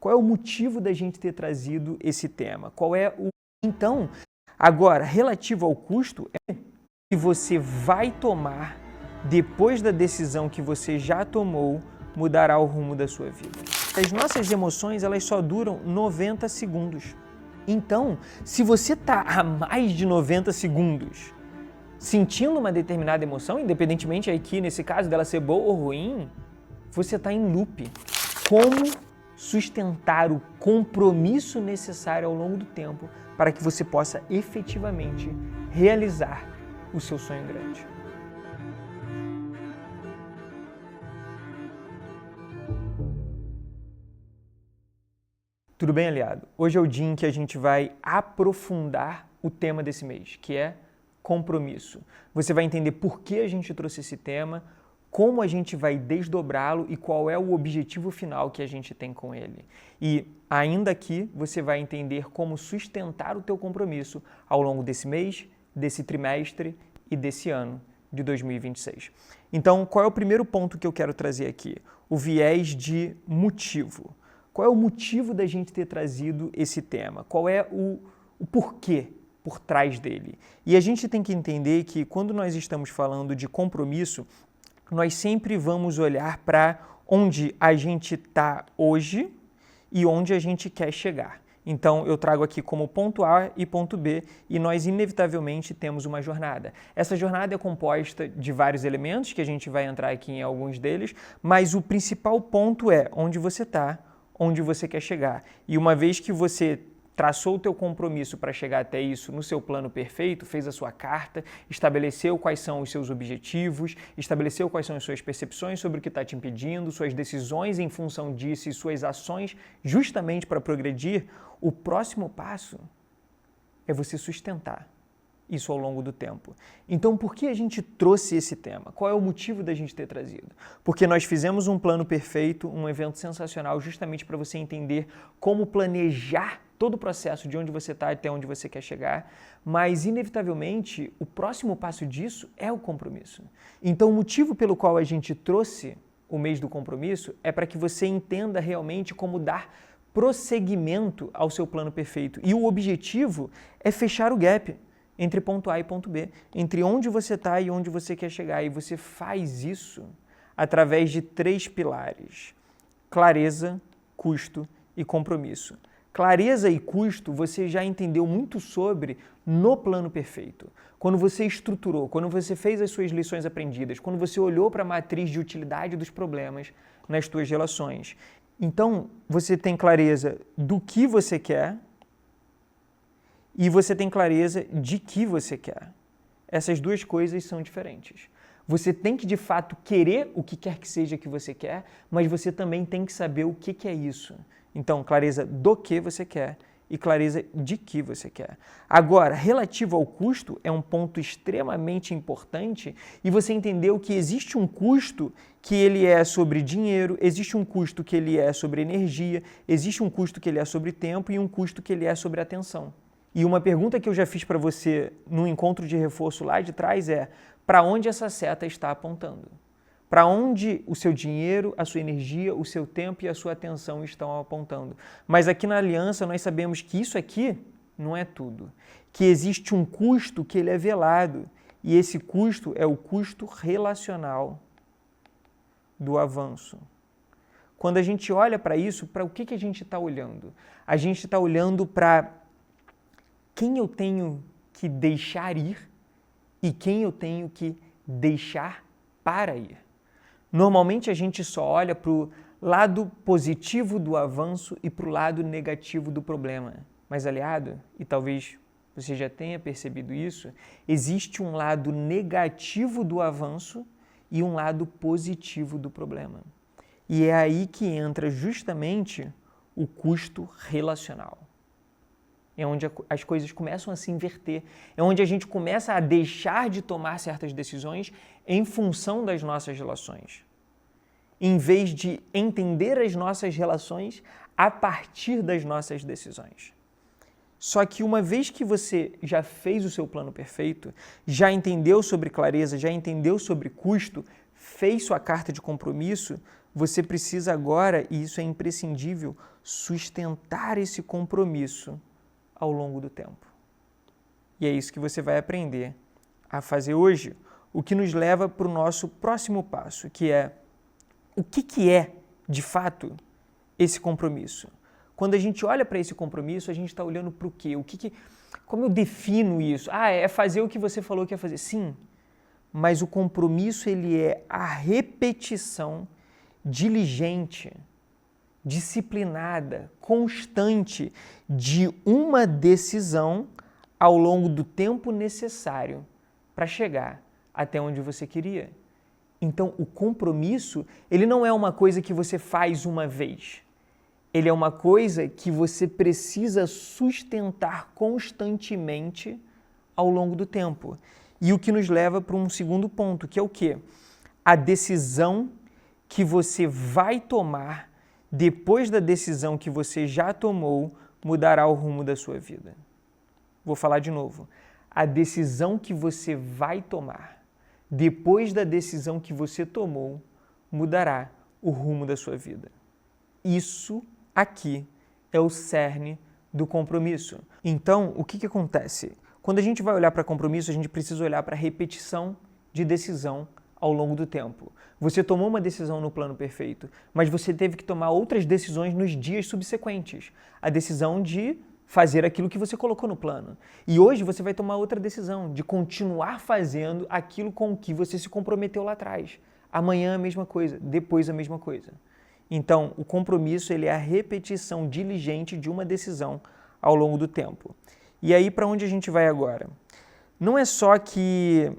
Qual é o motivo da gente ter trazido esse tema? Então, agora, relativo ao custo, é que você vai tomar depois da decisão que você já tomou, mudará o rumo da sua vida. As nossas emoções, elas só duram 90 segundos. Então, se você está há mais de 90 segundos sentindo uma determinada emoção, independentemente aqui, nesse caso, dela ser boa ou ruim, você está em loop. Como sustentar o compromisso necessário ao longo do tempo para que você possa efetivamente realizar o seu sonho grande? Tudo bem, aliado? Hoje é o dia em que a gente vai aprofundar o tema desse mês, que é compromisso. Você vai entender por que a gente trouxe esse tema, como a gente vai desdobrá-lo e qual é o objetivo final que a gente tem com ele. E ainda aqui você vai entender como sustentar o teu compromisso ao longo desse mês, desse trimestre e desse ano de 2026. Então, qual é o primeiro ponto que eu quero trazer aqui? O viés de motivo. Qual é o motivo da gente ter trazido esse tema? Qual é o porquê por trás dele? E a gente tem que entender que quando nós estamos falando de compromisso, nós sempre vamos olhar para onde a gente está hoje e onde a gente quer chegar. Então, eu trago aqui como ponto A e ponto B e nós inevitavelmente temos uma jornada. Essa jornada é composta de vários elementos, que a gente vai entrar aqui em alguns deles, mas o principal ponto é onde você está, onde você quer chegar. E uma vez que você traçou o teu compromisso para chegar até isso no seu plano perfeito, fez a sua carta, estabeleceu quais são os seus objetivos, estabeleceu quais são as suas percepções sobre o que está te impedindo, suas decisões em função disso e suas ações justamente para progredir, o próximo passo é você sustentar isso ao longo do tempo. Então, por que a gente trouxe esse tema? Qual é o motivo da gente ter trazido? Porque nós fizemos um plano perfeito, um evento sensacional, justamente para você entender como planejar todo o processo de onde você está até onde você quer chegar, mas, inevitavelmente, o próximo passo disso é o compromisso. Então, o motivo pelo qual a gente trouxe o mês do compromisso é para que você entenda realmente como dar prosseguimento ao seu plano perfeito. E o objetivo é fechar o gap entre ponto A e ponto B, entre onde você está e onde você quer chegar. E você faz isso através de 3 pilares: clareza, custo e compromisso. Clareza e custo você já entendeu muito sobre no plano perfeito. Quando você estruturou, quando você fez as suas lições aprendidas, quando você olhou para a matriz de utilidade dos problemas nas suas relações. Então, você tem clareza do que você quer, e você tem clareza de que você quer. Essas duas coisas são diferentes. Você tem que, de fato, querer o que quer que seja que você quer, mas você também tem que saber o que é isso. Então, clareza do que você quer e clareza de que você quer. Agora, relativo ao custo, é um ponto extremamente importante e você entendeu que existe um custo que ele é sobre dinheiro, existe um custo que ele é sobre energia, existe um custo que ele é sobre tempo e um custo que ele é sobre atenção. E uma pergunta que eu já fiz para você no encontro de reforço lá de trás é: para onde essa seta está apontando? Para onde o seu dinheiro, a sua energia, o seu tempo e a sua atenção estão apontando? Mas aqui na Aliança nós sabemos que isso aqui não é tudo. Que existe um custo que ele é velado. E esse custo é o custo relacional do avanço. Quando a gente olha para isso, para o que a gente está olhando? A gente está olhando para quem eu tenho que deixar ir e quem eu tenho que deixar para ir. Normalmente a gente só olha para o lado positivo do avanço e para o lado negativo do problema. Mas, aliado, e talvez você já tenha percebido isso, existe um lado negativo do avanço e um lado positivo do problema. E é aí que entra justamente o custo relacional. É onde as coisas começam a se inverter, é onde a gente começa a deixar de tomar certas decisões em função das nossas relações, em vez de entender as nossas relações a partir das nossas decisões. Só que uma vez que você já fez o seu plano perfeito, já entendeu sobre clareza, já entendeu sobre custo, fez sua carta de compromisso, você precisa agora, e isso é imprescindível, sustentar esse compromisso ao longo do tempo. E é isso que você vai aprender a fazer hoje, o que nos leva para o nosso próximo passo, que é o que é, de fato, esse compromisso? Quando a gente olha para esse compromisso, a gente está olhando para o quê? Como eu defino isso? É fazer o que você falou que ia fazer. Sim, mas o compromisso ele é a repetição diligente, disciplinada, constante de uma decisão ao longo do tempo necessário para chegar até onde você queria. Então, o compromisso, ele não é uma coisa que você faz uma vez. Ele é uma coisa que você precisa sustentar constantemente ao longo do tempo. E o que nos leva para um segundo ponto, que é o quê? A decisão que você vai tomar depois da decisão que você já tomou mudará o rumo da sua vida. Vou falar de novo. A decisão que você vai tomar depois da decisão que você tomou mudará o rumo da sua vida. Isso aqui é o cerne do compromisso. Então, o que acontece? Quando a gente vai olhar para compromisso, a gente precisa olhar para a repetição de decisão ao longo do tempo. Você tomou uma decisão no plano perfeito, mas você teve que tomar outras decisões nos dias subsequentes. A decisão de fazer aquilo que você colocou no plano. E hoje você vai tomar outra decisão, de continuar fazendo aquilo com o que você se comprometeu lá atrás. Amanhã a mesma coisa, depois a mesma coisa. Então, o compromisso ele é a repetição diligente de uma decisão ao longo do tempo. E aí, para onde a gente vai agora? Não é só que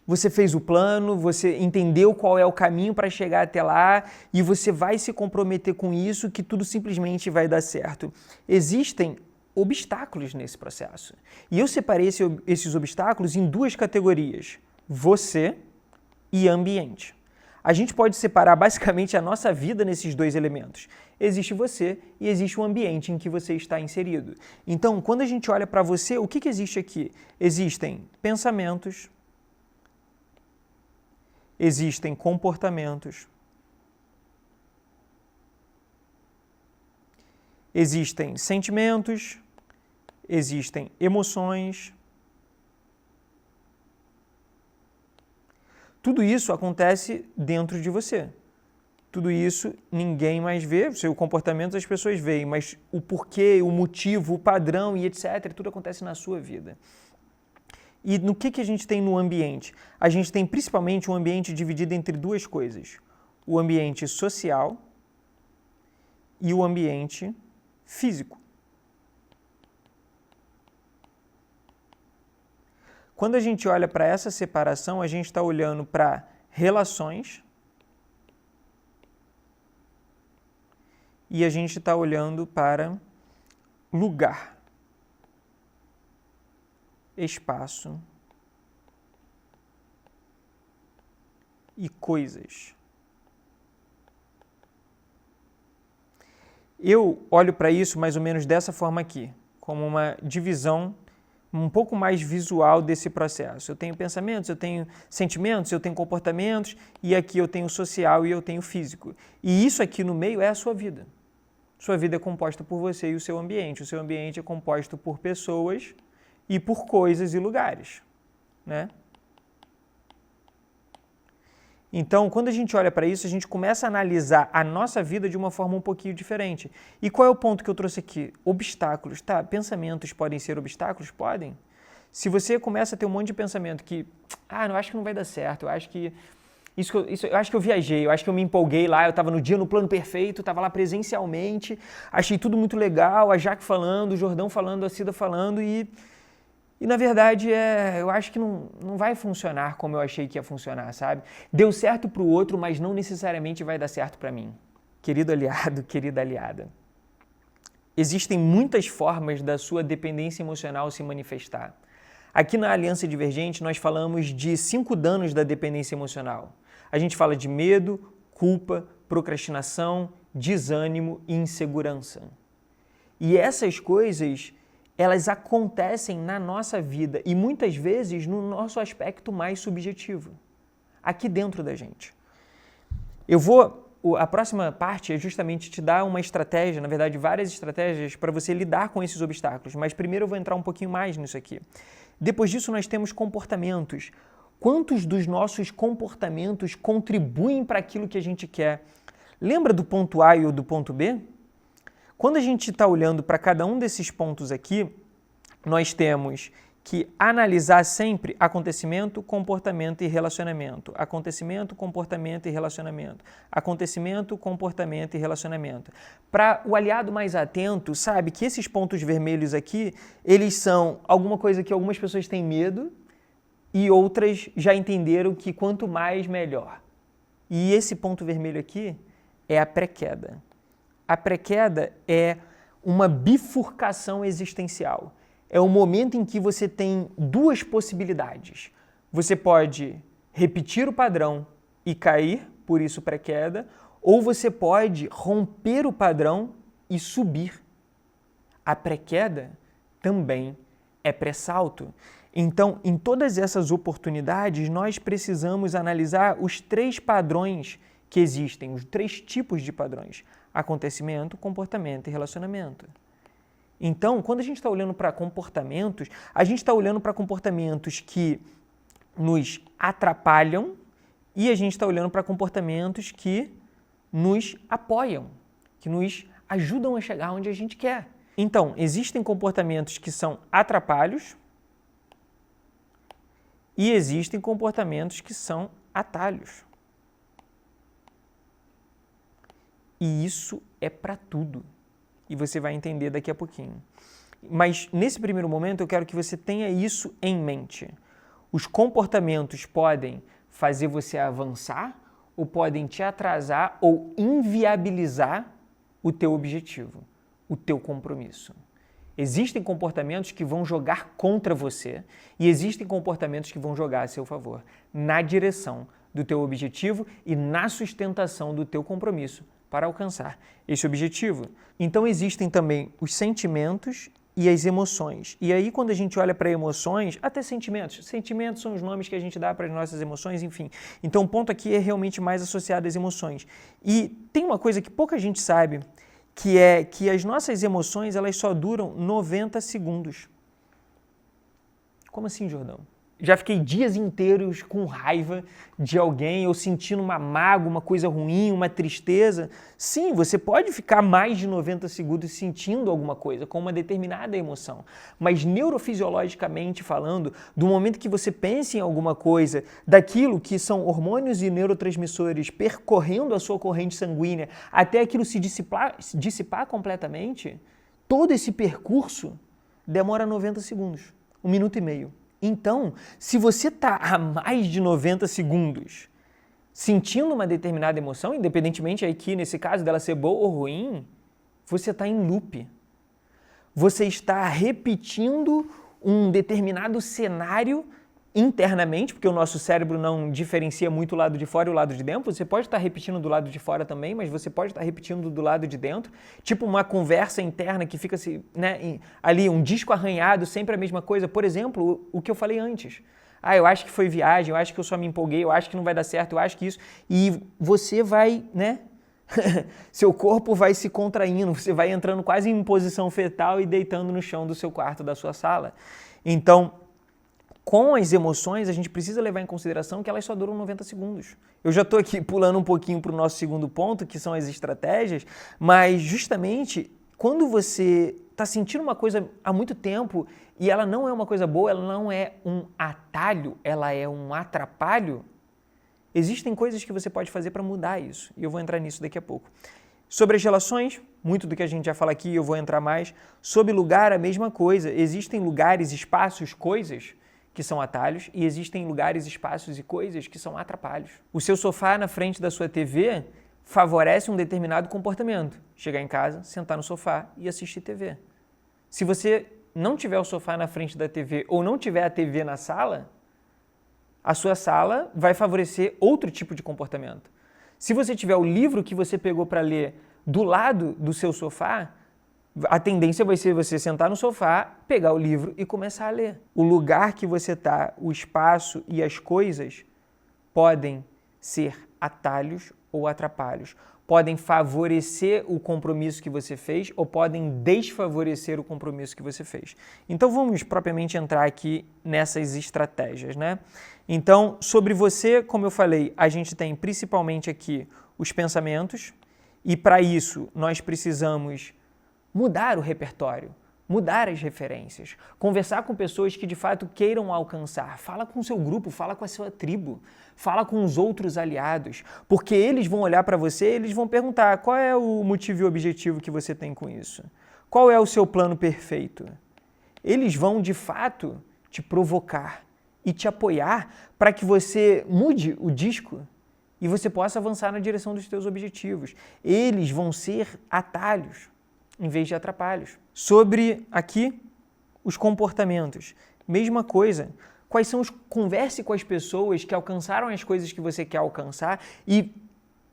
você fez o plano, você entendeu qual é o caminho para chegar até lá e você vai se comprometer com isso que tudo simplesmente vai dar certo. Existem obstáculos nesse processo. E eu separei esses obstáculos em duas categorias: você e ambiente. A gente pode separar basicamente a nossa vida nesses dois elementos. Existe você e existe o ambiente em que você está inserido. Então, quando a gente olha para você, o que existe aqui? Existem pensamentos, existem comportamentos, existem sentimentos, existem emoções. Tudo isso acontece dentro de você. Tudo isso ninguém mais vê, o seu comportamento as pessoas veem, mas o porquê, o motivo, o padrão e etc., tudo acontece na sua vida. E no que a gente tem no ambiente? A gente tem principalmente um ambiente dividido entre duas coisas: o ambiente social e o ambiente físico. Quando a gente olha para essa separação, a gente está olhando para relações e a gente está olhando para lugar, espaço e coisas. Eu olho para isso mais ou menos dessa forma aqui, como uma divisão um pouco mais visual desse processo. Eu tenho pensamentos, eu tenho sentimentos, eu tenho comportamentos, e aqui eu tenho social e eu tenho físico. E isso aqui no meio é a sua vida. Sua vida é composta por você e o seu ambiente. O seu ambiente é composto por pessoas e por coisas e lugares, né? Então, quando a gente olha para isso, a gente começa a analisar a nossa vida de uma forma um pouquinho diferente. E qual é o ponto que eu trouxe aqui? Obstáculos. Tá, pensamentos podem ser obstáculos? Podem. Se você começa a ter um monte de pensamento que, eu acho que não vai dar certo, eu acho que eu acho que eu viajei, eu acho que eu me empolguei lá, eu estava no dia no plano perfeito, estava lá presencialmente, achei tudo muito legal, a Jaque falando, o Jordão falando, a Cida falando e na verdade, eu acho que não vai funcionar como eu achei que ia funcionar, sabe? Deu certo para o outro, mas não necessariamente vai dar certo para mim. Querido aliado, querida aliada, existem muitas formas da sua dependência emocional se manifestar. Aqui na Aliança Divergente, nós falamos de 5 danos da dependência emocional. A gente fala de medo, culpa, procrastinação, desânimo e insegurança. E essas coisas, elas acontecem na nossa vida e muitas vezes no nosso aspecto mais subjetivo, aqui dentro da gente. A próxima parte é justamente te dar uma estratégia, na verdade, várias estratégias para você lidar com esses obstáculos. Mas primeiro eu vou entrar um pouquinho mais nisso aqui. Depois disso, nós temos comportamentos. Quantos dos nossos comportamentos contribuem para aquilo que a gente quer? Lembra do ponto A e do ponto B? Quando a gente está olhando para cada um desses pontos aqui, nós temos que analisar sempre acontecimento, comportamento e relacionamento. Acontecimento, comportamento e relacionamento. Acontecimento, comportamento e relacionamento. Para o aliado mais atento, sabe que esses pontos vermelhos aqui, eles são alguma coisa que algumas pessoas têm medo e outras já entenderam que quanto mais, melhor. E esse ponto vermelho aqui é a pré-queda. A pré-queda é uma bifurcação existencial. É o momento em que você tem duas possibilidades. Você pode repetir o padrão e cair, por isso pré-queda, ou você pode romper o padrão e subir. A pré-queda também é pré-salto. Então, em todas essas oportunidades, nós precisamos analisar os 3 padrões que existem, os 3 tipos de padrões: acontecimento, comportamento e relacionamento. Então, quando a gente está olhando para comportamentos, a gente está olhando para comportamentos que nos atrapalham e a gente está olhando para comportamentos que nos apoiam, que nos ajudam a chegar onde a gente quer. Então, existem comportamentos que são atrapalhos e existem comportamentos que são atalhos. E isso é para tudo. E você vai entender daqui a pouquinho. Mas, nesse primeiro momento, eu quero que você tenha isso em mente. Os comportamentos podem fazer você avançar ou podem te atrasar ou inviabilizar o teu objetivo, o teu compromisso. Existem comportamentos que vão jogar contra você e existem comportamentos que vão jogar a seu favor, na direção do teu objetivo e na sustentação do teu compromisso para alcançar esse objetivo. Então existem também os sentimentos e as emoções. E aí quando a gente olha para emoções, até sentimentos. Sentimentos são os nomes que a gente dá para as nossas emoções, enfim. Então o ponto aqui é realmente mais associado às emoções. E tem uma coisa que pouca gente sabe, que é que as nossas emoções elas só duram 90 segundos. Como assim, Jordão? Já fiquei dias inteiros com raiva de alguém ou sentindo uma mágoa, uma coisa ruim, uma tristeza. Sim, você pode ficar mais de 90 segundos sentindo alguma coisa, com uma determinada emoção. Mas neurofisiologicamente falando, do momento que você pensa em alguma coisa, daquilo que são hormônios e neurotransmissores percorrendo a sua corrente sanguínea até aquilo se dissipar completamente, todo esse percurso demora 90 segundos, 1 minuto e meio. Então, se você está há mais de 90 segundos sentindo uma determinada emoção, independentemente aqui, nesse caso, dela ser boa ou ruim, você está em loop. Você está repetindo um determinado cenário internamente, porque o nosso cérebro não diferencia muito o lado de fora e o lado de dentro. Você pode estar repetindo do lado de fora também, mas você pode estar repetindo do lado de dentro, tipo uma conversa interna que fica ali, um disco arranhado, sempre a mesma coisa. Por exemplo, o que eu falei antes. Eu acho que foi viagem, eu acho que eu só me empolguei, eu acho que não vai dar certo, eu acho que isso. E você vai, seu corpo vai se contraindo, você vai entrando quase em posição fetal e deitando no chão do seu quarto, da sua sala. Então, com as emoções, a gente precisa levar em consideração que elas só duram 90 segundos. Eu já estou aqui pulando um pouquinho para o nosso segundo ponto, que são as estratégias, mas justamente quando você está sentindo uma coisa há muito tempo e ela não é uma coisa boa, ela não é um atalho, ela é um atrapalho, existem coisas que você pode fazer para mudar isso. E eu vou entrar nisso daqui a pouco. Sobre as relações, muito do que a gente já fala aqui, eu vou entrar mais. Sobre lugar, a mesma coisa. Existem lugares, espaços, coisas que são atalhos e existem lugares, espaços e coisas que são atrapalhos. O seu sofá na frente da sua TV favorece um determinado comportamento. Chegar em casa, sentar no sofá e assistir TV. Se você não tiver o sofá na frente da TV ou não tiver a TV na sala, a sua sala vai favorecer outro tipo de comportamento. Se você tiver o livro que você pegou para ler do lado do seu sofá, a tendência vai ser você sentar no sofá, pegar o livro e começar a ler. O lugar que você está, o espaço e as coisas podem ser atalhos ou atrapalhos. Podem favorecer o compromisso que você fez ou podem desfavorecer o compromisso que você fez. Então vamos propriamente entrar aqui nessas estratégias, né? Então, sobre você, como eu falei, a gente tem principalmente aqui os pensamentos e para isso nós precisamos mudar o repertório, mudar as referências, conversar com pessoas que de fato queiram alcançar. Fala com o seu grupo, fala com a sua tribo, fala com os outros aliados, porque eles vão olhar para você, eles vão perguntar qual é o motivo e objetivo que você tem com isso, qual é o seu plano perfeito. Eles vão de fato te provocar e te apoiar para que você mude o disco e você possa avançar na direção dos seus objetivos. Eles vão ser atalhos em vez de atrapalhos. Sobre aqui os comportamentos, mesma coisa. Quais são os... Converse com as pessoas que alcançaram as coisas que você quer alcançar e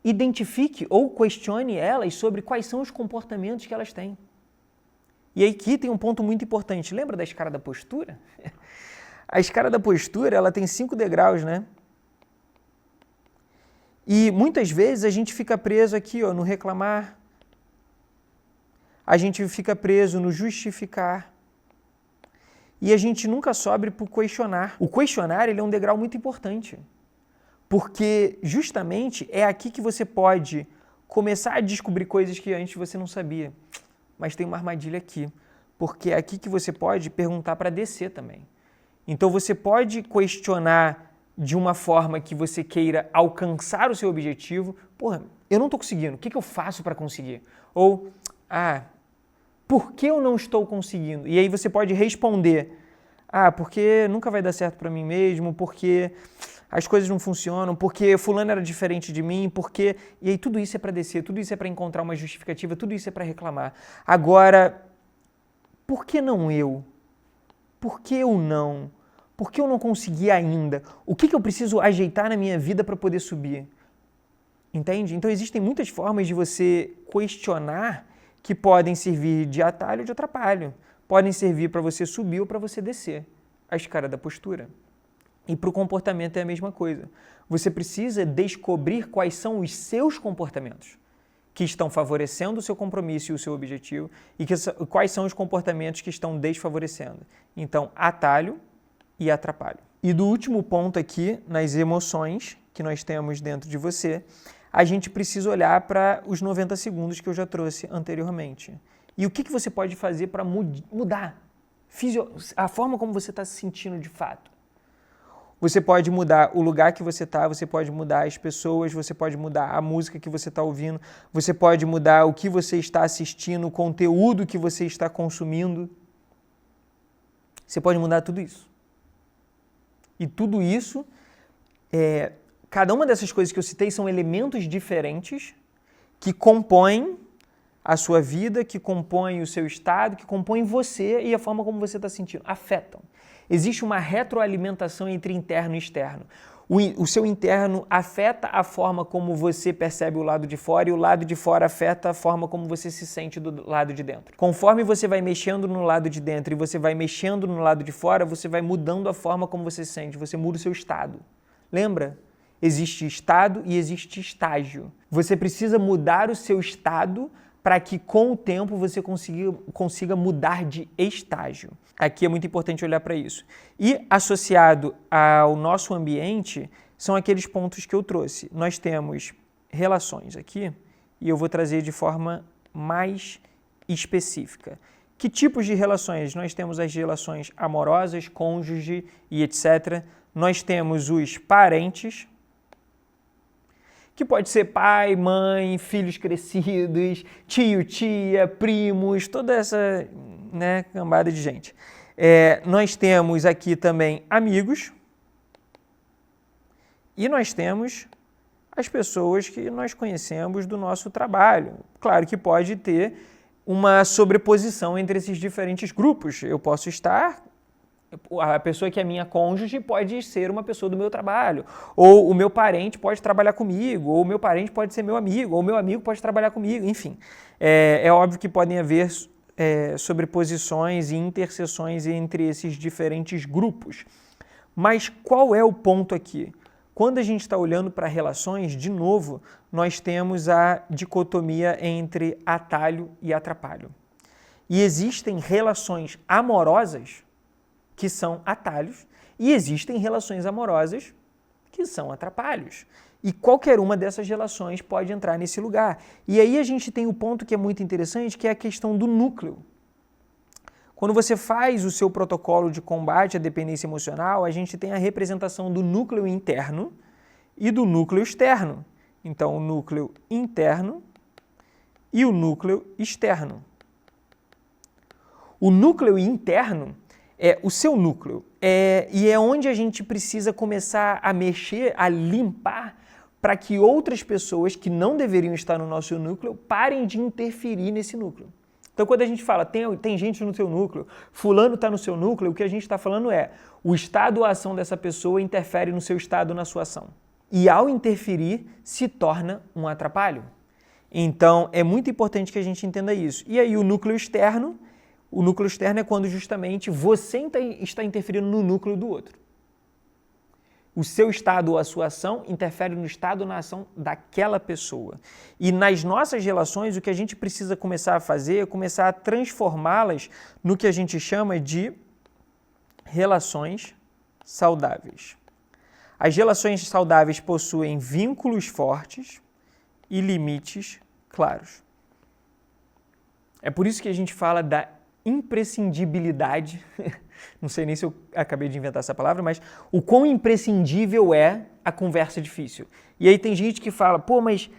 identifique ou questione elas sobre quais são os comportamentos que elas têm. E aqui tem um ponto muito importante. Lembra da escada da postura? A escada da postura, ela tem 5 degraus, né? E muitas vezes a gente fica preso aqui, ó, no reclamar. A gente fica preso no justificar. E a gente nunca sobe para o questionar. O questionar, ele é um degrau muito importante. Porque justamente é aqui que você pode começar a descobrir coisas que antes você não sabia. Mas tem uma armadilha aqui. Porque é aqui que você pode perguntar para descer também. Então você pode questionar de uma forma que você queira alcançar o seu objetivo. Porra, eu não estou conseguindo, o que eu faço para conseguir? Ou, por que eu não estou conseguindo? E aí você pode responder, porque nunca vai dar certo para mim mesmo, porque as coisas não funcionam, porque fulano era diferente de mim, porque... E aí tudo isso é para descer, tudo isso é para encontrar uma justificativa, tudo isso é para reclamar. Agora, por que não eu? Por que eu não? Por que eu não consegui ainda? O que eu preciso ajeitar na minha vida para poder subir? Entende? Então existem muitas formas de você questionar que podem servir de atalho ou de atrapalho. Podem servir para você subir ou para você descer a escada da postura. E para o comportamento é a mesma coisa. Você precisa descobrir quais são os seus comportamentos que estão favorecendo o seu compromisso e o seu objetivo e quais são os comportamentos que estão desfavorecendo. Então, atalho e atrapalho. E do último ponto aqui, nas emoções que nós temos dentro de você, a gente precisa olhar para os 90 segundos que eu já trouxe anteriormente. E o que você pode fazer para mudar a forma como você está se sentindo de fato? Você pode mudar o lugar que você está, você pode mudar as pessoas, você pode mudar a música que você está ouvindo, você pode mudar o que você está assistindo, o conteúdo que você está consumindo. Você pode mudar tudo isso. E tudo isso, cada uma dessas coisas que eu citei são elementos diferentes que compõem a sua vida, que compõem o seu estado, que compõem você e a forma como você está sentindo. Afetam. Existe uma retroalimentação entre interno e externo. O seu interno afeta a forma como você percebe o lado de fora e o lado de fora afeta a forma como você se sente do lado de dentro. Conforme você vai mexendo no lado de dentro e você vai mexendo no lado de fora, você vai mudando a forma como você se sente, você muda o seu estado. Lembra? Existe estado e existe estágio. Você precisa mudar o seu estado para que com o tempo você consiga mudar de estágio. Aqui é muito importante olhar para isso. E associado ao nosso ambiente, são aqueles pontos que eu trouxe. Nós temos relações aqui, e eu vou trazer de forma mais específica. Que tipos de relações? Nós temos as relações amorosas, cônjuge e etc. Nós temos os parentes, que pode ser pai, mãe, filhos crescidos, tio, tia, primos, toda essa cambada de gente. Nós temos aqui também amigos e nós temos as pessoas que nós conhecemos do nosso trabalho. Claro que pode ter uma sobreposição entre esses diferentes grupos. Eu posso estar... A pessoa que é minha cônjuge pode ser uma pessoa do meu trabalho, ou o meu parente pode trabalhar comigo, ou o meu parente pode ser meu amigo, ou o meu amigo pode trabalhar comigo, enfim. É óbvio que podem haver sobreposições e interseções entre esses diferentes grupos. Mas qual é o ponto aqui? Quando a gente está olhando para relações, de novo, nós temos a dicotomia entre atalho e atrapalho. E existem relações amorosas que são atalhos e existem relações amorosas que são atrapalhos. E qualquer uma dessas relações pode entrar nesse lugar. E aí a gente tem o ponto que é muito interessante, que é a questão do núcleo. Quando você faz o seu protocolo de combate à dependência emocional, a gente tem a representação do núcleo interno e do núcleo externo. Então, o núcleo interno e o núcleo externo. O núcleo interno é o seu núcleo, e é onde a gente precisa começar a mexer, a limpar, para que outras pessoas que não deveriam estar no nosso núcleo parem de interferir nesse núcleo. Então, quando a gente fala, tem gente no seu núcleo, fulano está no seu núcleo, o que a gente está falando é, o estado ou a ação dessa pessoa interfere no seu estado, na sua ação. E ao interferir, se torna um atrapalho. Então, é muito importante que a gente entenda isso. E aí, o núcleo externo é quando justamente você está interferindo no núcleo do outro. O seu estado ou a sua ação interfere no estado ou na ação daquela pessoa. E nas nossas relações, o que a gente precisa começar a fazer é começar a transformá-las no que a gente chama de relações saudáveis. As relações saudáveis possuem vínculos fortes e limites claros. É por isso que a gente fala da imprescindibilidade, não sei nem se eu acabei de inventar essa palavra, mas o quão imprescindível é a conversa difícil. E aí tem gente que fala, pô, mas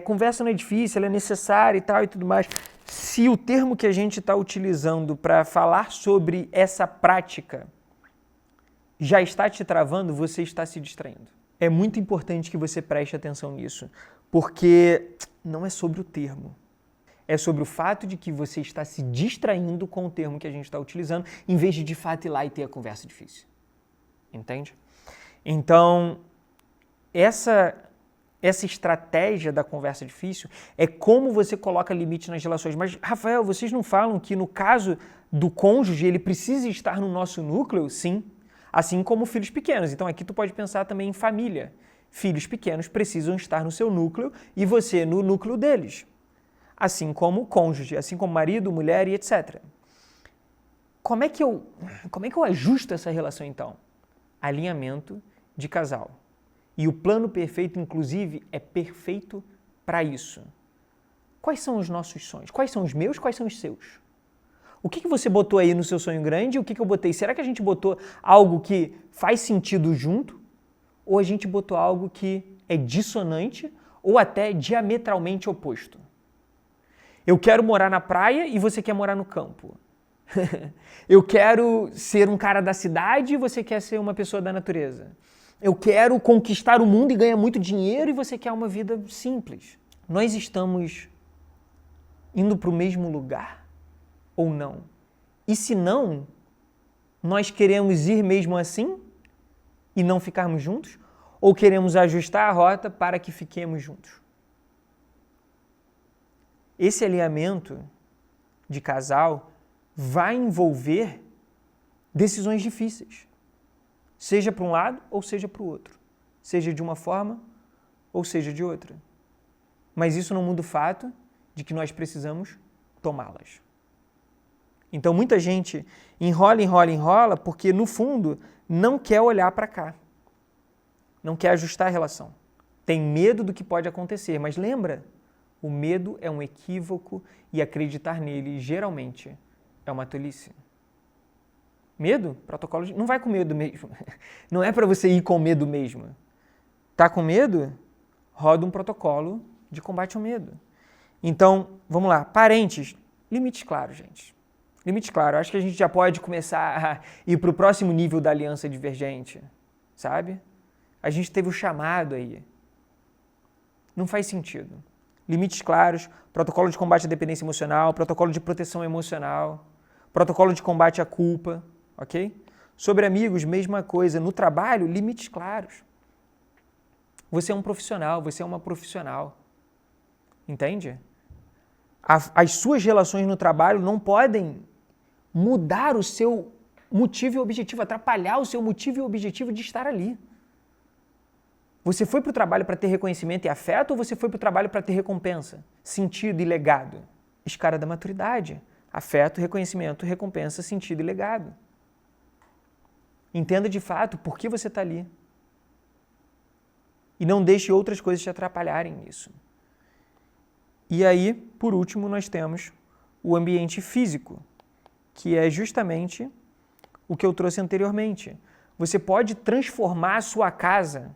conversa não é difícil, ela é necessária e tal e tudo mais. Se o termo que a gente está utilizando para falar sobre essa prática já está te travando, você está se distraindo. É muito importante que você preste atenção nisso, porque não é sobre o termo. É sobre o fato de que você está se distraindo com o termo que a gente está utilizando, em vez de fato ir lá e ter a conversa difícil. Entende? Então, essa estratégia da conversa difícil é como você coloca limite nas relações. Mas, Rafael, vocês não falam que no caso do cônjuge, ele precisa estar no nosso núcleo? Sim. Assim como filhos pequenos. Então, aqui tu pode pensar também em família. Filhos pequenos precisam estar no seu núcleo e você no núcleo deles. Assim como cônjuge, assim como marido, mulher e etc. Como é que eu ajusto essa relação, então? Alinhamento de casal. E o plano perfeito, inclusive, é perfeito para isso. Quais são os nossos sonhos? Quais são os meus? Quais são os seus? O que você botou aí no seu sonho grande e o que eu botei? Será que a gente botou algo que faz sentido junto? Ou a gente botou algo que é dissonante ou até diametralmente oposto? Eu quero morar na praia e você quer morar no campo. Eu quero ser um cara da cidade e você quer ser uma pessoa da natureza. Eu quero conquistar o mundo e ganhar muito dinheiro e você quer uma vida simples. Nós estamos indo para o mesmo lugar ou não? E se não, nós queremos ir mesmo assim e não ficarmos juntos? Ou queremos ajustar a rota para que fiquemos juntos? Esse alinhamento de casal vai envolver decisões difíceis, seja para um lado ou seja para o outro, seja de uma forma ou seja de outra. Mas isso não muda o fato de que nós precisamos tomá-las. Então muita gente enrola porque no fundo não quer olhar para cá, não quer ajustar a relação, tem medo do que pode acontecer, mas lembra, o medo é um equívoco e acreditar nele, geralmente, é uma tolice. Medo? Protocolo de... Não vai com medo mesmo. Não é para você ir com medo mesmo. Tá com medo? Roda um protocolo de combate ao medo. Então, vamos lá. Parentes. Limites claros, gente. Limites claros. Acho que a gente já pode começar a ir para o próximo nível da aliança divergente. Sabe? A gente teve o chamado aí. Não faz sentido. Limites claros, protocolo de combate à dependência emocional, protocolo de proteção emocional, protocolo de combate à culpa, ok? Sobre amigos, mesma coisa. No trabalho, limites claros. Você é um profissional, você é uma profissional. Entende? As suas relações no trabalho não podem mudar o seu motivo e objetivo, atrapalhar o seu motivo e objetivo de estar ali. Você foi para o trabalho para ter reconhecimento e afeto ou você foi para o trabalho para ter recompensa, sentido e legado? Escala da maturidade. Afeto, reconhecimento, recompensa, sentido e legado. Entenda de fato por que você está ali. E não deixe outras coisas te atrapalharem nisso. E aí, por último, nós temos o ambiente físico, que é justamente o que eu trouxe anteriormente. Você pode transformar a sua casa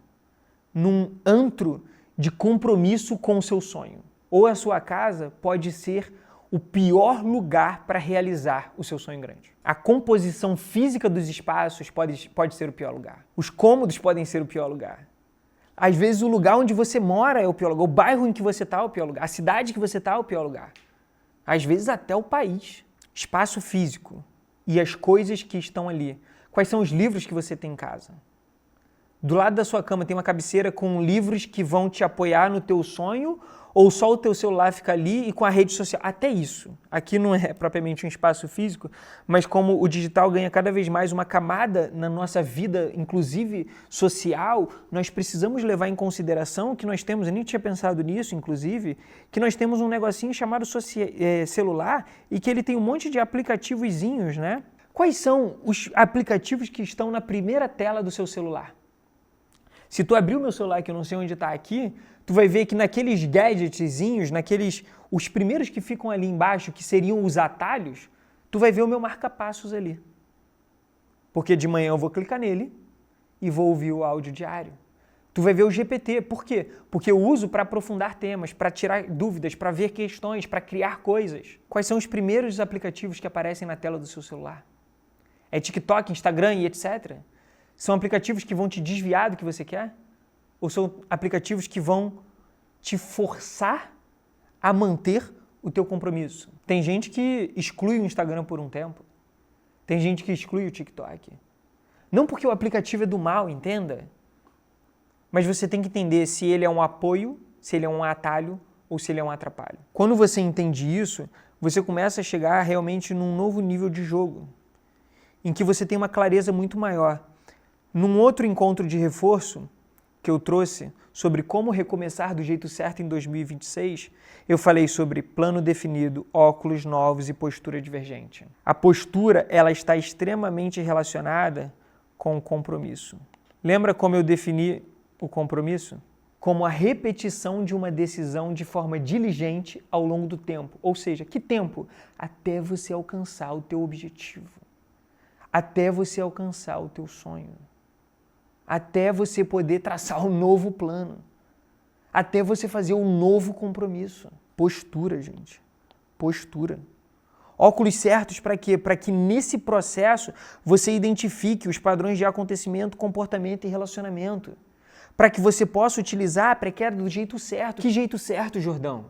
num antro de compromisso com o seu sonho. Ou a sua casa pode ser o pior lugar para realizar o seu sonho grande. A composição física dos espaços pode ser o pior lugar. Os cômodos podem ser o pior lugar. Às vezes o lugar onde você mora é o pior lugar, o bairro em que você está é o pior lugar, a cidade que você está é o pior lugar. Às vezes até o país. Espaço físico e as coisas que estão ali. Quais são os livros que você tem em casa? Do lado da sua cama tem uma cabeceira com livros que vão te apoiar no teu sonho ou só o teu celular fica ali e com a rede social? Até isso. Aqui não é propriamente um espaço físico, mas como o digital ganha cada vez mais uma camada na nossa vida, inclusive social, nós precisamos levar em consideração que nós temos, eu nem tinha pensado nisso, inclusive, que nós temos um negocinho chamado celular e que ele tem um monte de aplicativozinhos, né? Quais são os aplicativos que estão na primeira tela do seu celular? Se tu abrir o meu celular, que eu não sei onde está aqui, tu vai ver que naqueles gadgetzinhos, os primeiros que ficam ali embaixo, que seriam os atalhos, tu vai ver o meu marca-passos ali. Porque de manhã eu vou clicar nele e vou ouvir o áudio diário. Tu vai ver o GPT. Por quê? Porque eu uso para aprofundar temas, para tirar dúvidas, para ver questões, para criar coisas. Quais são os primeiros aplicativos que aparecem na tela do seu celular? É TikTok, Instagram e etc.? São aplicativos que vão te desviar do que você quer? Ou são aplicativos que vão te forçar a manter o teu compromisso? Tem gente que exclui o Instagram por um tempo. Tem gente que exclui o TikTok. Não porque o aplicativo é do mal, entenda. Mas você tem que entender se ele é um apoio, se ele é um atalho ou se ele é um atrapalho. Quando você entende isso, você começa a chegar realmente num novo nível de jogo, em que você tem uma clareza muito maior. Num outro encontro de reforço que eu trouxe sobre como recomeçar do jeito certo em 2026, eu falei sobre plano definido, óculos novos e postura divergente. A postura, ela está extremamente relacionada com o compromisso. Lembra como eu defini o compromisso? Como a repetição de uma decisão de forma diligente ao longo do tempo. Ou seja, que tempo? Até você alcançar o teu objetivo. Até você alcançar o teu sonho. Até você poder traçar um novo plano. Até você fazer um novo compromisso. Postura, gente. Postura. Óculos certos para quê? Para que nesse processo você identifique os padrões de acontecimento, comportamento e relacionamento. Para que você possa utilizar a pré-queda do jeito certo. Que jeito certo, Jordão?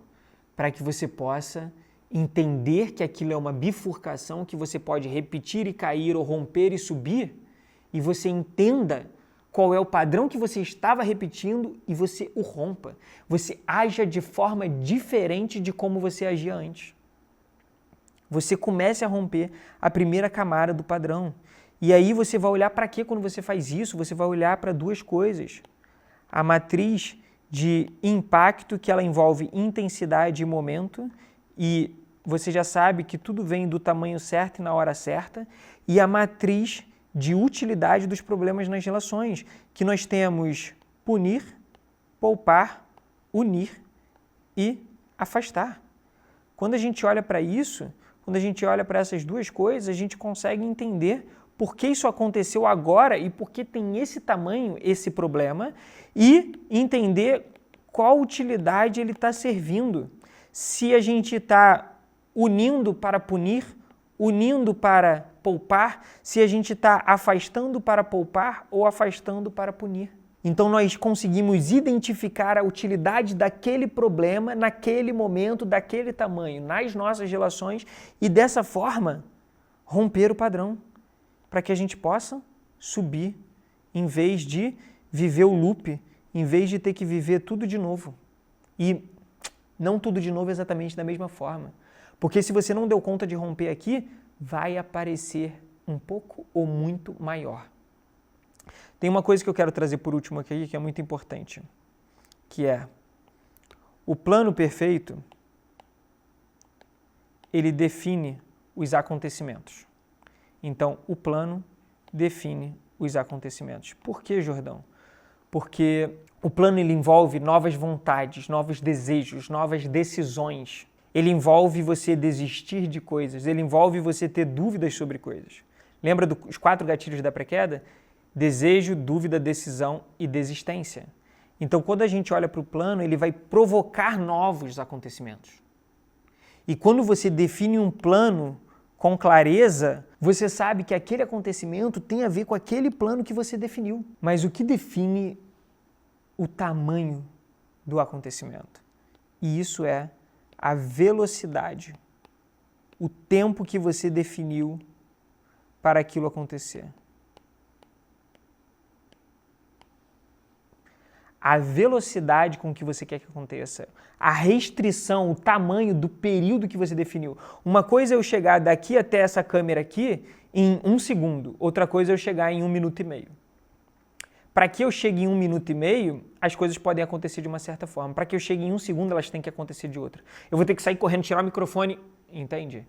Para que você possa entender que aquilo é uma bifurcação que você pode repetir e cair ou romper e subir e você entenda qual é o padrão que você estava repetindo e você o rompa. Você aja de forma diferente de como você agia antes. Você comece a romper a primeira camada do padrão. E aí você vai olhar para quê quando você faz isso? Você vai olhar para duas coisas. A matriz de impacto, que ela envolve intensidade e momento, e você já sabe que tudo vem do tamanho certo e na hora certa, e a matriz de utilidade dos problemas nas relações, que nós temos punir, poupar, unir e afastar. Quando a gente olha para isso, quando a gente olha para essas duas coisas, a gente consegue entender por que isso aconteceu agora e por que tem esse tamanho, esse problema, e entender qual utilidade ele está servindo. Se a gente está unindo para punir, unindo para poupar, se a gente está afastando para poupar ou afastando para punir. Então nós conseguimos identificar a utilidade daquele problema naquele momento, daquele tamanho, nas nossas relações e dessa forma romper o padrão para que a gente possa subir em vez de viver o loop, em vez de ter que viver tudo de novo. E não tudo de novo exatamente da mesma forma. Porque se você não deu conta de romper aqui, vai aparecer um pouco ou muito maior. Tem uma coisa que eu quero trazer por último aqui, que é muito importante, que é o plano perfeito, ele define os acontecimentos. Então, o plano define os acontecimentos. Por que, Jordão? Porque o plano ele envolve novas vontades, novos desejos, novas decisões. Ele envolve você desistir de coisas, ele envolve você ter dúvidas sobre coisas. Lembra dos 4 gatilhos da pré-queda? Desejo, dúvida, decisão e desistência. Então, quando a gente olha para o plano, ele vai provocar novos acontecimentos. E quando você define um plano com clareza, você sabe que aquele acontecimento tem a ver com aquele plano que você definiu. Mas o que define o tamanho do acontecimento? E isso é a velocidade, o tempo que você definiu para aquilo acontecer. A velocidade com que você quer que aconteça, a restrição, o tamanho do período que você definiu. Uma coisa é eu chegar daqui até essa câmera aqui em 1 segundo, outra coisa é eu chegar em 1 minuto e meio. Para que eu chegue em 1 minuto e meio, as coisas podem acontecer de uma certa forma. Para que eu chegue em 1 segundo, elas têm que acontecer de outra. Eu vou ter que sair correndo, tirar o microfone, entende?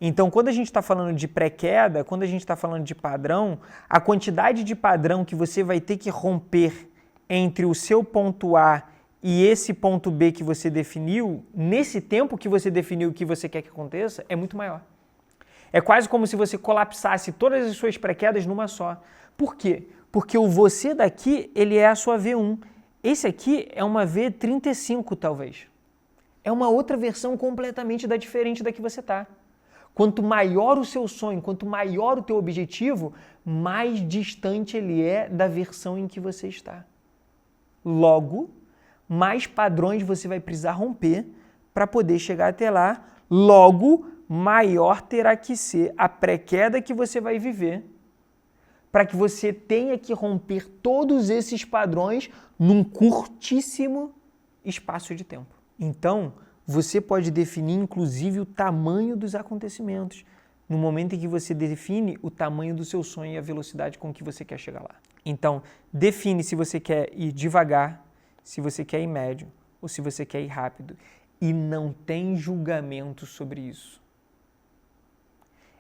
Então, quando a gente está falando de pré-queda, quando a gente está falando de padrão, a quantidade de padrão que você vai ter que romper entre o seu ponto A e esse ponto B que você definiu, nesse tempo que você definiu o que você quer que aconteça, é muito maior. É quase como se você colapsasse todas as suas pré-quedas numa só. Por quê? Porque o você daqui, ele é a sua V1. Esse aqui é uma V35, talvez. É uma outra versão completamente diferente da que você está. Quanto maior o seu sonho, quanto maior o teu objetivo, mais distante ele é da versão em que você está. Logo, mais padrões você vai precisar romper para poder chegar até lá. Logo, maior terá que ser a pré-queda que você vai viver para que você tenha que romper todos esses padrões num curtíssimo espaço de tempo. Então, você pode definir, inclusive, o tamanho dos acontecimentos no momento em que você define o tamanho do seu sonho e a velocidade com que você quer chegar lá. Então, define se você quer ir devagar, se você quer ir médio ou se você quer ir rápido. E não tem julgamento sobre isso.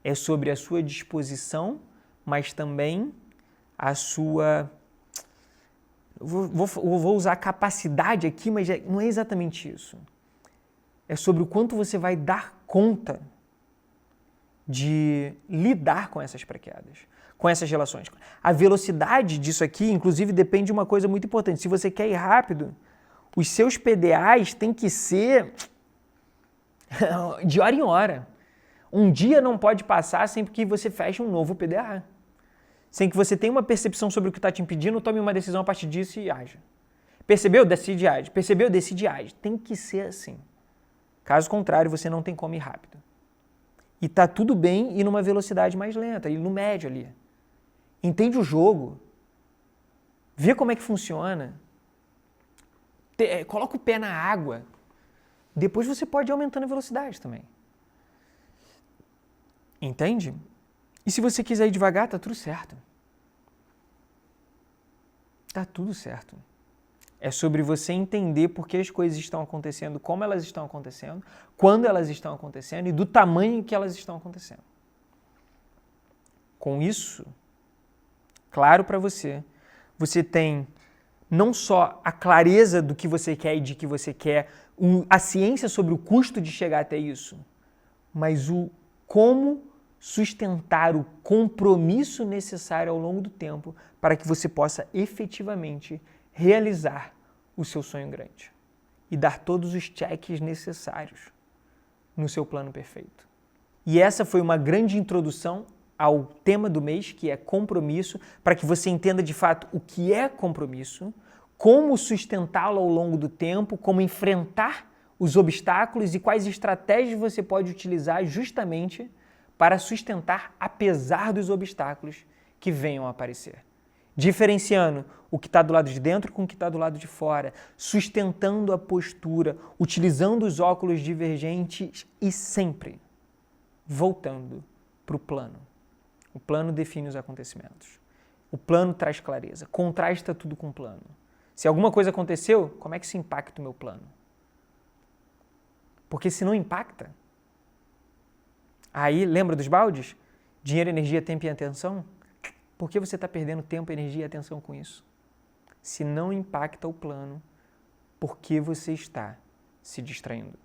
É sobre a sua disposição, mas também a sua... Vou usar capacidade aqui, mas não é exatamente isso. É sobre o quanto você vai dar conta de lidar com essas pré-quedas, com essas relações. A velocidade disso aqui, inclusive, depende de uma coisa muito importante. Se você quer ir rápido, os seus PDAs têm que ser de hora em hora. Um dia não pode passar sem que você feche um novo PDA. Sem que você tenha uma percepção sobre o que está te impedindo, tome uma decisão a partir disso e haja. Percebeu? Decide e age. Percebeu? Decide e age. Tem que ser assim. Caso contrário, você não tem como ir rápido. E tá tudo bem ir numa velocidade mais lenta, ir no médio ali. Entende o jogo. Vê como é que funciona. Coloca o pé na água. Depois você pode ir aumentando a velocidade também. Entende? E se você quiser ir devagar, tá tudo certo. Tá tudo certo. É sobre você entender por que as coisas estão acontecendo, como elas estão acontecendo, quando elas estão acontecendo e do tamanho que elas estão acontecendo. Com isso, claro para você, você tem não só a clareza do que você quer e de que você quer, a ciência sobre o custo de chegar até isso, mas o como sustentar o compromisso necessário ao longo do tempo para que você possa efetivamente realizar o seu sonho grande e dar todos os cheques necessários no seu plano perfeito. E essa foi uma grande introdução ao tema do mês, que é compromisso, para que você entenda de fato o que é compromisso, como sustentá-lo ao longo do tempo, como enfrentar os obstáculos e quais estratégias você pode utilizar justamente para sustentar apesar dos obstáculos que venham a aparecer. Diferenciando o que está do lado de dentro com o que está do lado de fora, sustentando a postura, utilizando os óculos divergentes e sempre voltando para o plano. O plano define os acontecimentos. O plano traz clareza. Contrasta tudo com o plano. Se alguma coisa aconteceu, como é que isso impacta o meu plano? Porque se não impacta, aí lembra dos baldes? Dinheiro, energia, tempo e atenção? Por que você está perdendo tempo, energia e atenção com isso? Se não impacta o plano, por que você está se distraindo?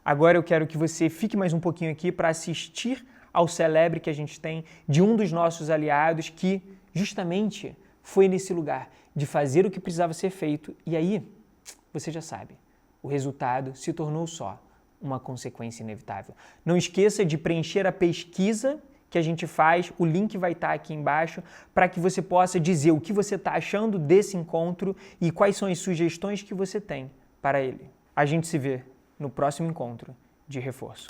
Agora eu quero que você fique mais um pouquinho aqui para assistir ao celebre que a gente tem de um dos nossos aliados que justamente foi nesse lugar de fazer o que precisava ser feito e aí, você já sabe, o resultado se tornou só uma consequência inevitável. Não esqueça de preencher a pesquisa que a gente faz, o link vai estar aqui embaixo, para que você possa dizer o que você está achando desse encontro e quais são as sugestões que você tem para ele. A gente se vê no próximo encontro de reforço.